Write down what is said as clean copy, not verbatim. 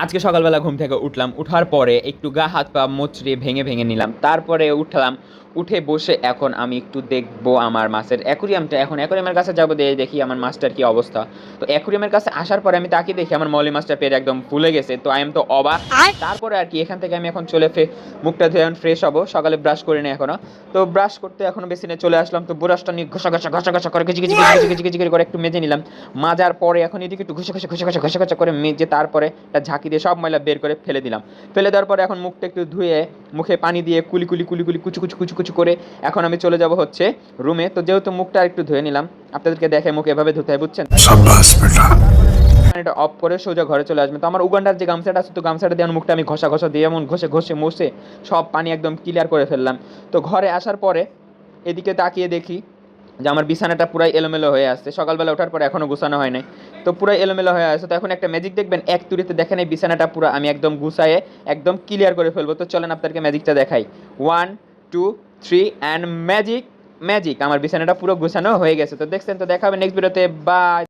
আজকে সকালবেলা ঘুম থেকে উঠলাম, উঠার পরে একটু গা হাত পা মুচড়ে ভেঙে ভেঙে নিলাম, তারপরে উঠলাম, উঠে বসে এখন আমি একটু দেখবো আমার মাছের অ্যাকুরিয়ামটা। এখন অ্যাকুরিয়ামের কাছে যাবো, দিয়ে দেখি আমার মাছটার কি অবস্থা। তো অ্যাকুরিয়ামের কাছে আসার পরে আমি তাকে দেখি আমার মলি মাছটা পেট একদম ফুলে গেছে, তো আই এম তো অবাক। তারপরে আর কি এখান থেকে আমি এখন মুখটা ধুয়ে এখন ফ্রেশ হবো, সকালে ব্রাশ করি না এখনো। তো ব্রাশ করতে এখনো বেসিনে চলে আসলাম, তো ব্রাশটা নিয়ে ঘষা ঘষা ঘষা ঘষা করে ঘিচি ঘিচি ঘিচি ঘিচি ঘিচি ঘিচি করে একটু মেজে নিলাম। মাজার পরে এখন এদিকে একটু ঘষে ঘষে ঘষে ঘষে ঘষে ঘষে করে মেজে তারপরে একটা ঝাঁকি দিয়ে সব ময়লা বের করে ফেলে দিলাম। ফেলে দেওয়ার পরে এখন মুখটা একটু ধুয়ে মুখে পানি দিয়ে কুলি কুলি কুলি কুলি কুচু কুচু কুচু কুচু করে এখন আমি চলে যাব হচ্ছে রুমে। তো যেহেতু মুখটা একটু ধুয়ে নিলাম, আপনাদেরকে দেখে মুখ এভাবে ধুতে হয়, বুঝছেন? शाबाश बेटा। এটা অফ করে সোজা ঘরে চলে আসবেন। তো আমার উগান্ডার যে গামছাটা আছে, তো গামছাটা দিয়ে আমার মুখটা আমি ঘষা ঘষা দিয়ে এমন ঘষে ঘষে মুছে সব পানি একদম ক্লিয়ার করে ফেললাম। তো ঘরে আসার পরে এদিকে তাকিয়ে দেখি যে আমার বিছানাটা পুরাই এলোমেলো হয়ে আসছে, সকালবেলা ওঠার পরে এখনো গুছানো হয় নাই। তো পুরাই এলোমেলো হয়ে আসছে। তো এখন একটা ম্যাজিক দেখবেন, এক তুড়িতে দেখেন এই বিছানাটা পুরো আমি একদম গুছায়ে একদম ক্লিয়ার করে ফেলবো। তো চলেন আপনাদেরকে ম্যাজিকটা দেখাই। 1 2 3 অ্যান্ড ম্যাজিক। ম্যাজিক, আমার বিছানাটা পুরো গুছানো হয়ে গেছে। তো দেখছেন, তো দেখা হবে নেক্সট ভিডিওতে। বাই।